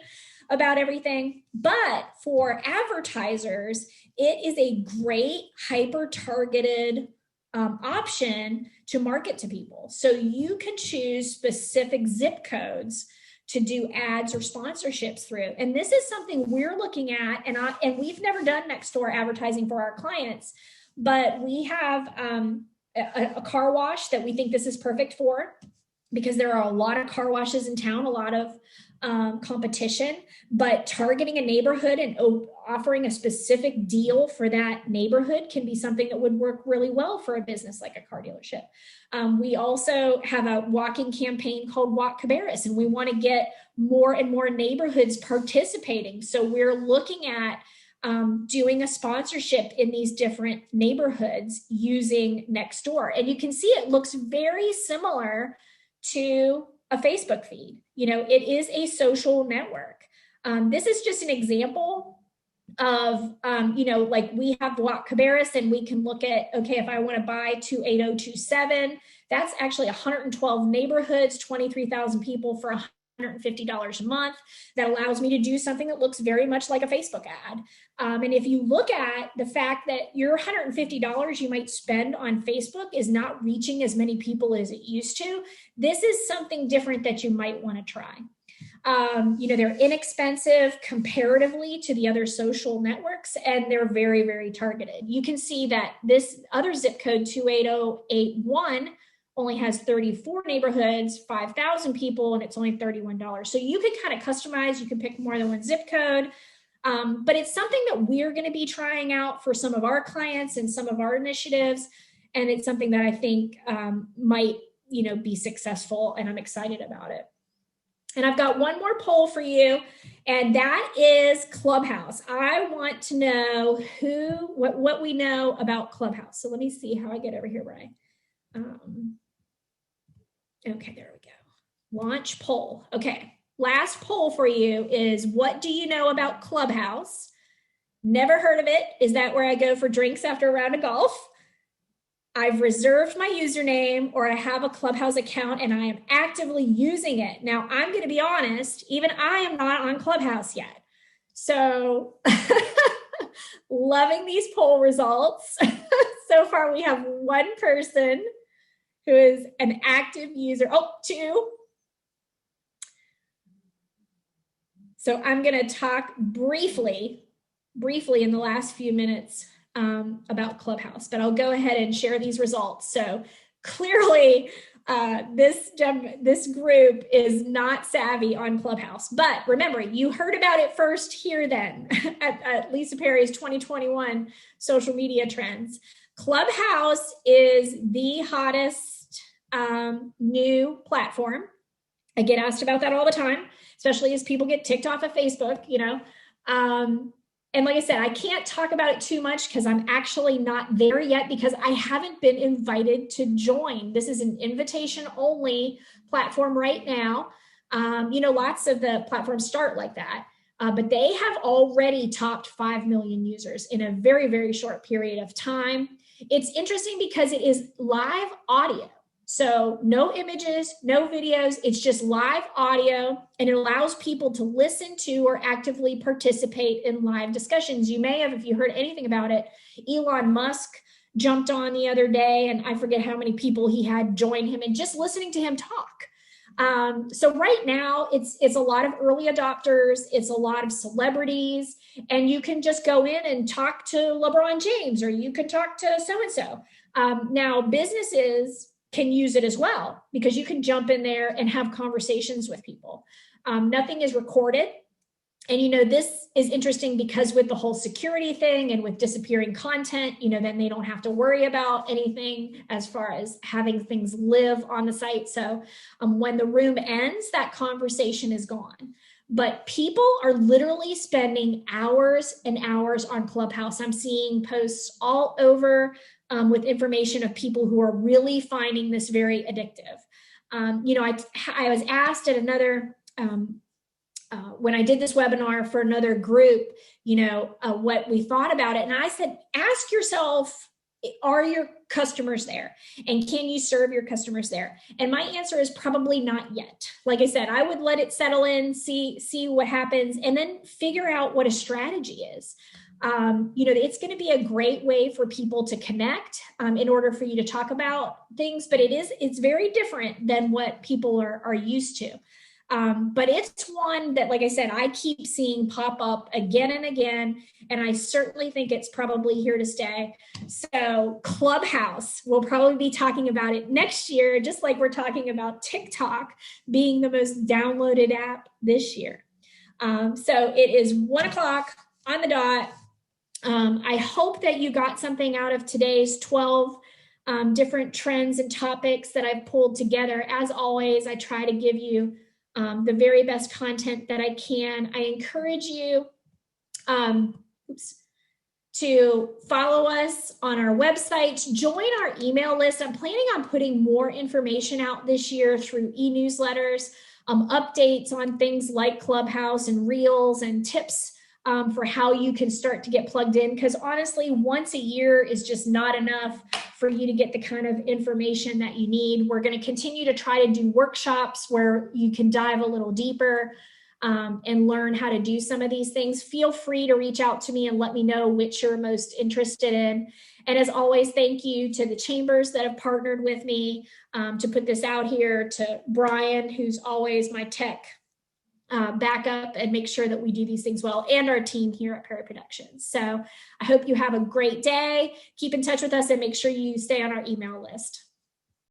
about everything. But for advertisers, it is a great hyper-targeted option to market to people. So you can choose specific zip codes to do ads or sponsorships through. And this is something we're looking at, and we've never done Nextdoor advertising for our clients, but we have a car wash that we think this is perfect for, because there are a lot of car washes in town, a lot of competition, but targeting a neighborhood and offering a specific deal for that neighborhood can be something that would work really well for a business like a car dealership. We also have a walking campaign called Walk Cabarrus, and we want to get more and more neighborhoods participating. So we're looking at doing a sponsorship in these different neighborhoods using Nextdoor. And you can see it looks very similar to a Facebook feed. You know, it is a social network. This is just an example of, you know, like we have Walk Cabarrus, and we can look at, okay, if I want to buy 28027, that's actually 112 neighborhoods, 23,000 people for $150 a month. That allows me to do something that looks very much like a Facebook ad. And if you look at the fact that your $150 you might spend on Facebook is not reaching as many people as it used to, this is something different that you might want to try. You know, they're inexpensive comparatively to the other social networks, and they're very, very targeted. You can see that this other zip code, 28081, only has 34 neighborhoods, 5,000 people, and it's only $31. So you can kind of customize, you can pick more than one zip code, but it's something that we're going to be trying out for some of our clients and some of our initiatives. And it's something that I think might, you know, be successful, and I'm excited about it. And I've got one more poll for you, and that is Clubhouse. I want to know what we know about Clubhouse. So let me see how I get over here, Brian. Okay, there we go. Launch poll. Okay, last poll for you is, what do you know about Clubhouse? Never heard of it. Is that where I go for drinks after a round of golf? I've reserved my username, or I have a Clubhouse account and I am actively using it. Now, I'm going to be honest, even I am not on Clubhouse yet. So loving these poll results. So far, we have one person who is an active user. Oh, two. So I'm going to talk briefly in the last few minutes about Clubhouse, but I'll go ahead and share these results. So clearly, this group is not savvy on Clubhouse. But remember, you heard about it first here then at Lisa Perry's 2021 social media trends. Clubhouse is the hottest new platform. I get asked about that all the time, especially as people get ticked off of Facebook, you know. And like I said, I can't talk about it too much because I'm actually not there yet, because I haven't been invited to join. This is an invitation only platform right now. You know, lots of the platforms start like that, but they have already topped 5 million users in a very, very short period of time. It's interesting because it is live audio. So no images, no videos, it's just live audio, and it allows people to listen to or actively participate in live discussions. You may have, if you heard anything about it, Elon Musk jumped on the other day, and I forget how many people he had join him, and just listening to him talk. So right now it's a lot of early adopters, it's a lot of celebrities, and you can just go in and talk to LeBron James, or you can talk to so-and-so. Now businesses can use it as well, because you can jump in there and have conversations with people. Nothing is recorded. And, you know, this is interesting because with the whole security thing and with disappearing content, you know, then they don't have to worry about anything as far as having things live on the site. So when the room ends, that conversation is gone. But people are literally spending hours and hours on Clubhouse. I'm seeing posts all over with information of people who are really finding this very addictive. You know, I was asked at another, when I did this webinar for another group, you know, what we thought about it. And I said, ask yourself, are your customers there? And can you serve your customers there? And my answer is probably not yet. Like I said, I would let it settle in, see what happens, and then figure out what a strategy is. You know, it's going to be a great way for people to connect in order for you to talk about things, but it's very different than what people are used to. But it's one that, like I said, I keep seeing pop up again and again, and I certainly think it's probably here to stay. So Clubhouse, we'll probably be talking about it next year, just like we're talking about TikTok being the most downloaded app this year. So it is 1 o'clock on the dot. I hope that you got something out of today's 12 different trends and topics that I've pulled together. As always, I try to give you the very best content that I can. I encourage you to follow us on our website, join our email list. I'm planning on putting more information out this year through e-newsletters, updates on things like Clubhouse and Reels and tips for how you can start to get plugged in. Because honestly, once a year is just not enough for you to get the kind of information that you need. We're going to continue to try to do workshops where you can dive a little deeper and learn how to do some of these things. Feel free to reach out to me and let me know which you're most interested in. And as always, thank you to the chambers that have partnered with me to put this out here, to Brian, who's always my tech backup and make sure that we do these things well, and our team here at Perry Productions. So I hope you have a great day. Keep in touch with us and make sure you stay on our email list.